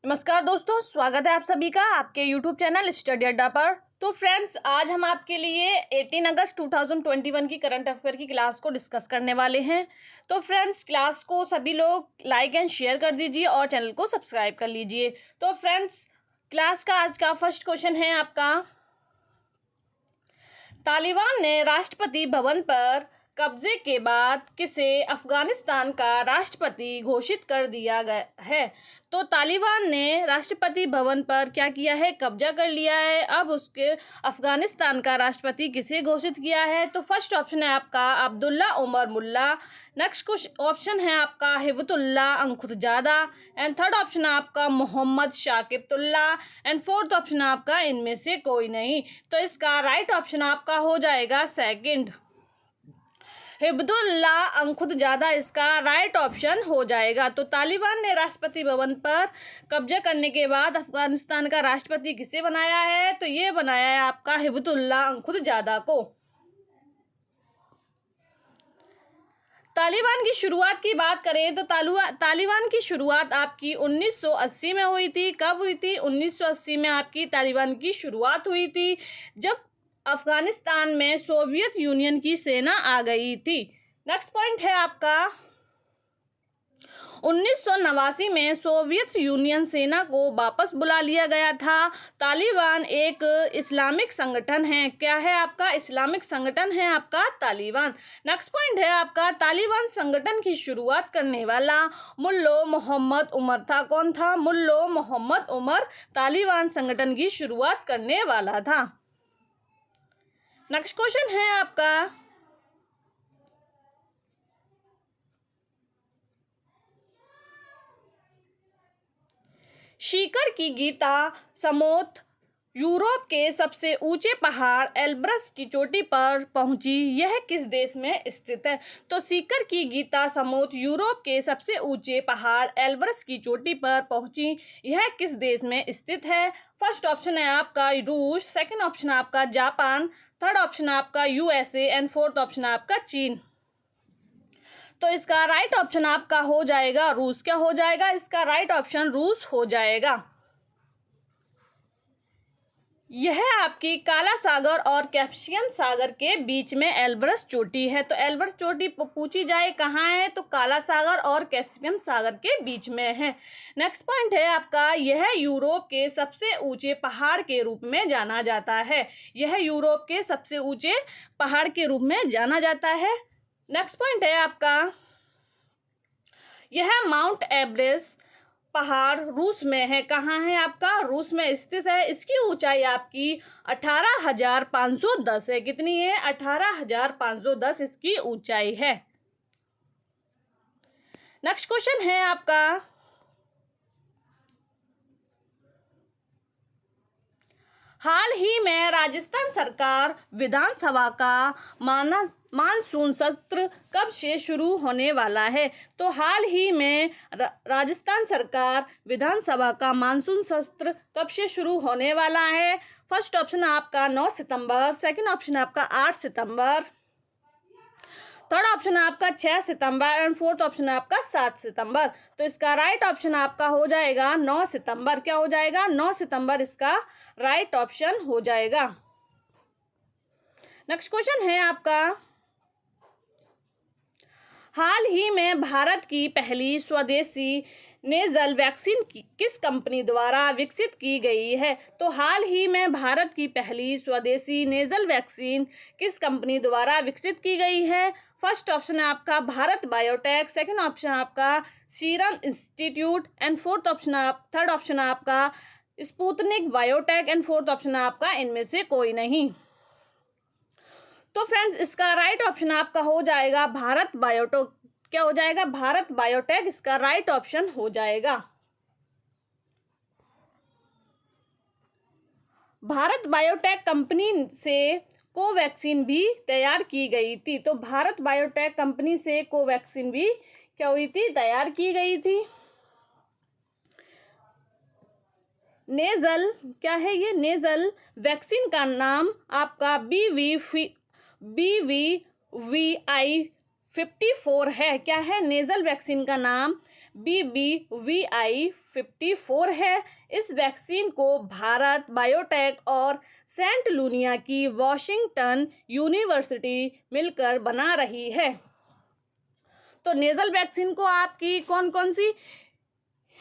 नमस्कार दोस्तों, स्वागत है आप सभी का आपके यूट्यूब चैनल स्टडी अड्डा पर। तो फ्रेंड्स, आज हम आपके लिए 18 अगस्त 2021 की करंट अफेयर की क्लास को डिस्कस करने वाले हैं। तो फ्रेंड्स, क्लास को सभी लोग लाइक एंड शेयर कर दीजिए और चैनल को सब्सक्राइब कर लीजिए। तो फ्रेंड्स, क्लास का आज का फर्स्ट क्वेश्चन है आपका, तालिबान ने राष्ट्रपति भवन पर कब्जे के बाद किसे अफगानिस्तान का राष्ट्रपति घोषित कर दिया गया है। तो तालिबान ने राष्ट्रपति भवन पर क्या किया है, कब्जा कर लिया है। अब उसके अफगानिस्तान का राष्ट्रपति किसे घोषित किया है। तो फर्स्ट ऑप्शन है आपका अब्दुल्ला उमर मुल्ला, नेक्स्ट ऑप्शन है आपका हिबतुल्ला अंखुरजादा, एंड थर्ड ऑप्शन है आपका मोहम्मद शाकिबुल्ला, एंड फोर्थ ऑप्शन आपका इनमें से कोई नहीं। तो इसका राइट ऑप्शन आपका हो जाएगा सेकंड, हिबतुल्ला अंखुरजादा इसका राइट ऑप्शन हो जाएगा। तो तालिबान ने राष्ट्रपति भवन पर कब्जा करने के बाद अफगानिस्तान का राष्ट्रपति किसे बनाया है, तो ये बनाया है आपका हिबतुल्ला अंखुरजादा को। तालिबान की शुरुआत की बात करें तो तालिबान की शुरुआत आपकी 1980 में हुई थी। कब हुई थी? 1980 में आपकी तालिबान की शुरुआत हुई थी, जब अफगानिस्तान में सोवियत यूनियन की सेना आ गई थी। नेक्स्ट पॉइंट है आपका, 1989 में सोवियत यूनियन सेना को वापस बुला लिया गया था। तालिबान एक इस्लामिक संगठन है। क्या है आपका? इस्लामिक संगठन है आपका तालिबान। नेक्स्ट पॉइंट है आपका, तालिबान संगठन की शुरुआत करने वाला मुल्लो मोहम्मद उमर था। कौन था? मुल्लो मोहम्मद उमर तालिबान संगठन की शुरुआत करने वाला था। नेक्स्ट क्वेश्चन है आपका, सीकर की गीता समोथ यूरोप के सबसे ऊंचे पहाड़ एल्ब्रस की चोटी पर पहुंची, यह किस देश में स्थित है। तो सीकर की गीता समोथ यूरोप के सबसे ऊंचे पहाड़ एल्ब्रस की चोटी पर पहुंची, यह किस देश में स्थित है। फर्स्ट ऑप्शन है आपका रूस, सेकंड ऑप्शन आपका जापान, थर्ड ऑप्शन आपका यूएसए, एंड फोर्थ ऑप्शन आपका चीन। तो इसका राइट ऑप्शन आपका हो जाएगा रूस। क्या हो जाएगा? इसका राइट ऑप्शन रूस हो जाएगा। यह आपकी काला सागर और कैस्पियन सागर के बीच में एल्ब्रस चोटी है। तो एल्ब्रस चोटी पूछी जाए कहाँ है, तो काला सागर और कैस्पियन सागर के बीच में है। नेक्स्ट पॉइंट है आपका, यह यूरोप के सबसे ऊंचे पहाड़ के रूप में जाना जाता है। यह यूरोप के सबसे ऊंचे पहाड़ के रूप में जाना जाता है। नेक्स्ट पॉइंट है आपका, यह माउंट एवरेस्ट पहाड़ रूस में है। कहाँ है आपका? रूस में स्थित है। इसकी ऊंचाई आपकी 18,510 है। कितनी है? 18,510 इसकी ऊंचाई है। नेक्स्ट क्वेश्चन है आपका, हाल ही में राजस्थान सरकार विधानसभा का मानसून सत्र कब से शुरू होने वाला है। तो हाल ही में राजस्थान सरकार विधानसभा का मानसून सत्र कब से शुरू होने वाला है। फर्स्ट ऑप्शन आपका 9 सितंबर, सेकंड ऑप्शन आपका 8 सितंबर, थर्ड ऑप्शन आपका 6 सितंबर, एंड फोर्थ ऑप्शन आपका 7 सितंबर। तो इसका राइट ऑप्शन आपका हो जाएगा 9 सितंबर। क्या हो जाएगा? 9 सितंबर इसका राइट ऑप्शन हो जाएगा। नेक्स्ट क्वेश्चन है आपका, हाल ही में भारत की पहली स्वदेशी नेजल वैक्सीन किस कंपनी द्वारा विकसित की गई है। तो हाल ही में भारत की पहली स्वदेशी नेजल वैक्सीन किस कंपनी द्वारा विकसित की गई है। फर्स्ट ऑप्शन है आपका भारत बायोटेक, सेकंड ऑप्शन आपका serum institute, and third option आपका Sputnik biotech, and fourth option आपका इनमें से कोई नहीं। तो फ्रेंड्स, इसका राइट ऑप्शन आपका हो जाएगा भारत बायोटेक। क्या हो जाएगा? भारत बायोटेक इसका राइट ऑप्शन हो जाएगा। भारत बायोटेक कंपनी से कोवैक्सीन भी तैयार की गई थी। तो भारत बायोटेक कंपनी से कोवैक्सीन भी क्या हुई थी? तैयार की गई थी। नेजल क्या है? ये नेजल वैक्सीन का नाम आपका BVVI54 है। क्या है? नेजल वैक्सीन का नाम BBVI-54 है। इस वैक्सीन को भारत बायोटेक और सेंट लूनिया की वॉशिंगटन यूनिवर्सिटी मिलकर बना रही है। तो नेजल वैक्सीन को आपकी कौन कौन सी,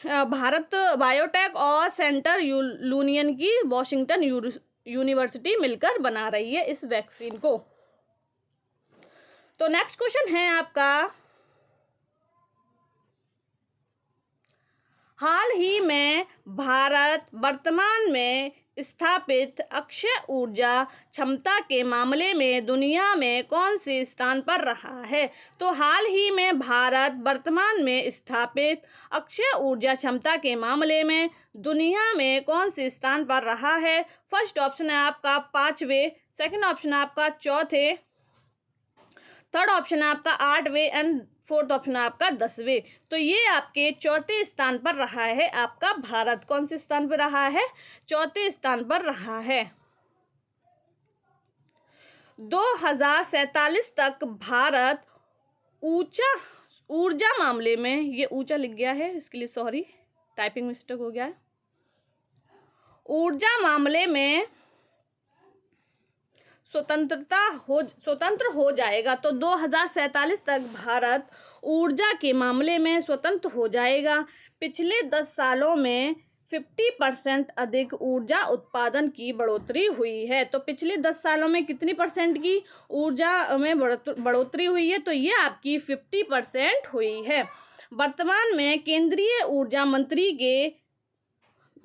भारत बायोटेक और सेंटर लूनियन की वॉशिंगटन यूनिवर्सिटी मिलकर बना रही है इस वैक्सीन को। तो नेक्स्ट क्वेश्चन है आपका, हाल ही में भारत वर्तमान में स्थापित अक्षय ऊर्जा क्षमता के मामले में दुनिया में कौन से स्थान पर रहा है। तो हाल ही में भारत वर्तमान में स्थापित अक्षय ऊर्जा क्षमता के मामले में दुनिया में कौन से स्थान पर रहा है। फर्स्ट ऑप्शन है आपका 5वें, सेकंड ऑप्शन है आपका 4थे, थर्ड ऑप्शन है आपका 8वें एंड फोर्थ ऑप्शन है आपका 10वें। तो ये आपके चौथे स्थान पर रहा है आपका भारत। कौन से स्थान पर रहा है? चौथे स्थान पर रहा है। 2047 तक भारत ऊर्जा मामले में, ये ऊंचा लिख गया है इसके लिए सॉरी, टाइपिंग मिस्टेक हो गया है, ऊर्जा मामले में स्वतंत्र हो जाएगा। तो 2047 तक भारत ऊर्जा के मामले में स्वतंत्र हो जाएगा। पिछले 10 सालों में 50% अधिक ऊर्जा उत्पादन की बढ़ोतरी हुई है। तो पिछले 10 सालों में कितनी परसेंट की ऊर्जा में बढ़ोतरी हुई है? तो ये आपकी 50% हुई है। वर्तमान में केंद्रीय ऊर्जा मंत्री के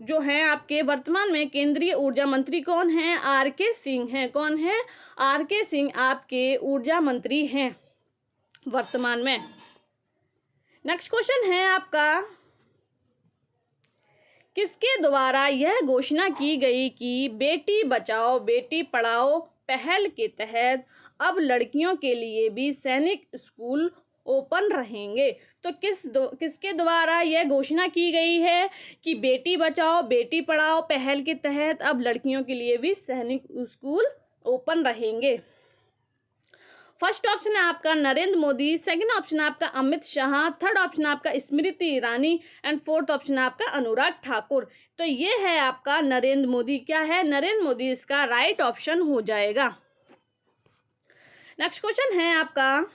जो है आपके वर्तमान में केंद्रीय ऊर्जा मंत्री कौन है? आर.के. सिंह हैं। कौन है? आर.के. सिंह आपके ऊर्जा मंत्री हैं वर्तमान में। नेक्स्ट क्वेश्चन है आपका, किसके द्वारा यह घोषणा की गई कि बेटी बचाओ बेटी पढ़ाओ पहल के तहत अब लड़कियों के लिए भी सैनिक स्कूल ओपन रहेंगे? तो किसके द्वारा यह घोषणा की गई है कि बेटी बचाओ बेटी पढ़ाओ पहल के तहत अब लड़कियों के लिए भी सैनिक स्कूल ओपन रहेंगे? फर्स्ट ऑप्शन है आपका नरेंद्र मोदी, सेकंड ऑप्शन है आपका अमित शाह, थर्ड ऑप्शन है आपका Smriti Irani and fourth option है आपका अनुराग ठाकुर। तो ये है आपका नरेंद्र मोदी। क्या है? नरेंद्र मोदी इसका राइट ऑप्शन हो जाएगा। नेक्स्ट क्वेश्चन है आपका,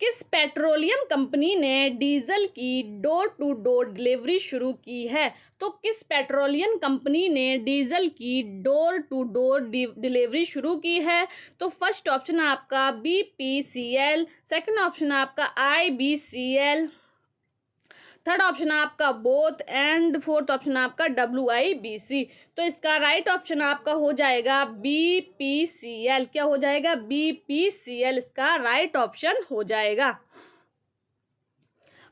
किस पेट्रोलियम कंपनी ने डीजल की डोर टू डोर डिलीवरी शुरू की है? तो किस पेट्रोलियम कंपनी ने डीजल की डोर टू डोर डिलीवरी शुरू की है? तो फर्स्ट ऑप्शन है आपका BPCL, सेकंड ऑप्शन है आपका IBCL, थर्ड ऑप्शन है आपका बोथ एंड फोर्थ ऑप्शन है आपका WIBC। तो इसका राइट ऑप्शन आपका हो जाएगा BPCL। क्या हो जाएगा? BPCL इसका राइट ऑप्शन हो जाएगा।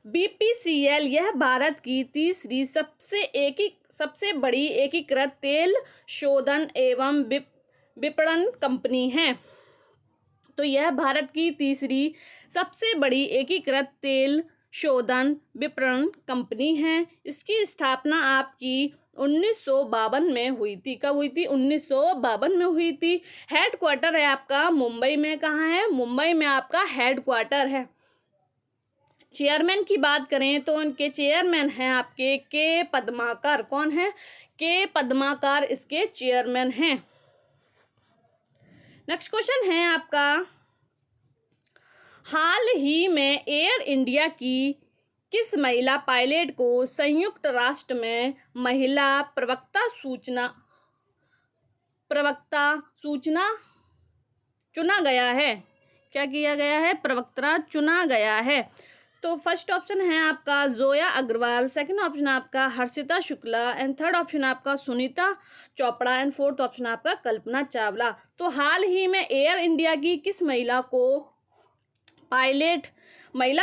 BPCL यह भारत की तीसरी सबसे बड़ी एकीकृत तेल शोधन एवं विपणन कंपनी है। तो यह भारत की तीसरी सबसे बड़ी एकीकृत तेल शोधन विपणन कंपनी है। इसकी स्थापना आपकी 1952 में हुई थी। कब हुई थी? 1952 में हुई थी। हेडक्वार्टर है आपका मुंबई में। कहाँ है? मुंबई में आपका हेडक्वार्टर है। चेयरमैन की बात करें तो इनके चेयरमैन हैं आपके के पद्माकर। कौन है? के पद्माकर इसके चेयरमैन हैं। नेक्स्ट क्वेश्चन है आपका, हाल ही में एयर इंडिया की किस महिला पायलट को संयुक्त राष्ट्र में महिला प्रवक्ता सूचना चुना गया है? क्या किया गया है? प्रवक्ता चुना गया है। तो फर्स्ट ऑप्शन है आपका जोया अग्रवाल, सेकंड ऑप्शन आपका Harshita Shukla and third option आपका Sunita Chopra and fourth option आपका कल्पना चावला। तो हाल ही में एयर इंडिया की किस महिला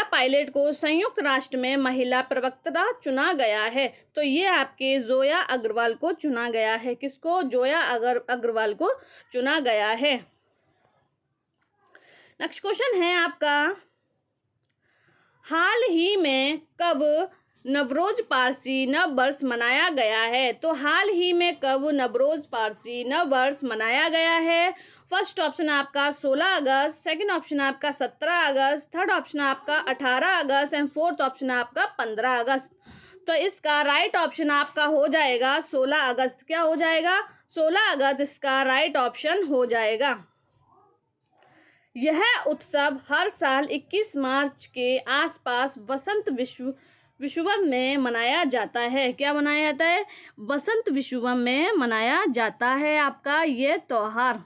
पायलट को संयुक्त राष्ट्र में महिला प्रवक्ता चुना गया है? तो ये आपके जोया अग्रवाल को चुना गया है। किसको? जोया अग्रवाल को चुना गया है। नेक्स्ट क्वेश्चन है आपका, हाल ही में कब नवरोज पारसी नव वर्ष मनाया गया है? तो हाल ही में कब नवरोज पारसी नव वर्ष मनाया गया है? फर्स्ट ऑप्शन आपका 16 अगस्त, सेकंड ऑप्शन आपका 17 अगस्त, थर्ड ऑप्शन आपका 18 अगस्त एंड फोर्थ ऑप्शन आपका 15 अगस्त। तो इसका राइट ऑप्शन आपका हो जाएगा 16 अगस्त। क्या हो जाएगा? 16 अगस्त इसका राइट ऑप्शन हो जाएगा। यह उत्सव हर साल 21 मार्च के आसपास वसंत विषुवम में मनाया जाता है। क्या मनाया जाता है? वसंत विषुवम में मनाया जाता है आपका ये त्योहार।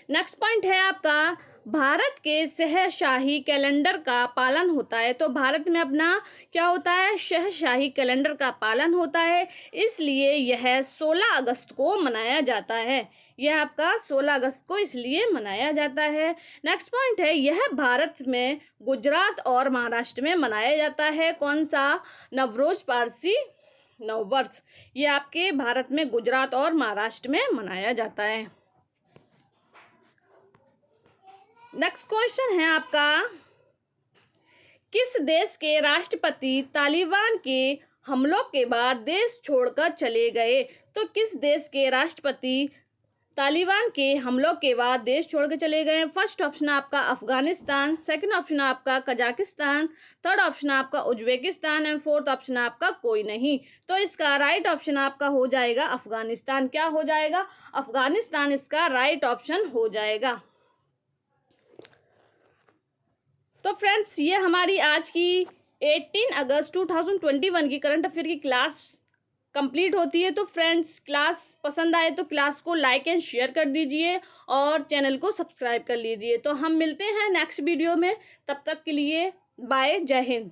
नेक्स्ट पॉइंट है आपका भारत के सहशाही कैलेंडर का पालन होता है। तो भारत में अपना क्या होता है? सहशाही कैलेंडर का पालन होता है, इसलिए यह 16 अगस्त को मनाया जाता है। यह आपका 16 अगस्त को इसलिए मनाया जाता है। नेक्स्ट पॉइंट है यह भारत में गुजरात और महाराष्ट्र में मनाया जाता है। कौन सा? नवरोज पारसी नववर्ष। ये आपके भारत में गुजरात और महाराष्ट्र में मनाया जाता है। नेक्स्ट क्वेश्चन है आपका किस देश के राष्ट्रपति तालिबान के हमलों के बाद देश छोड़कर चले गए? तो किस देश के राष्ट्रपति तालिबान के हमलों के बाद देश छोड़कर चले गए? फर्स्ट ऑप्शन आपका अफगानिस्तान, सेकंड ऑप्शन आपका कजाकिस्तान, थर्ड ऑप्शन आपका उज्बेकिस्तान एंड फोर्थ ऑप्शन आपका कोई नहीं। तो इसका राइट ऑप्शन आपका हो जाएगा अफगानिस्तान। क्या हो जाएगा? अफगानिस्तान इसका राइट ऑप्शन हो जाएगा। तो फ्रेंड्स ये हमारी आज की 18 अगस्त 2021 की करंट अफेयर की क्लास कंप्लीट होती है। तो फ्रेंड्स क्लास पसंद आए तो क्लास को लाइक एंड शेयर कर दीजिए और चैनल को सब्सक्राइब कर लीजिए। तो हम मिलते हैं नेक्स्ट वीडियो में, तब तक के लिए बाय, जय हिंद।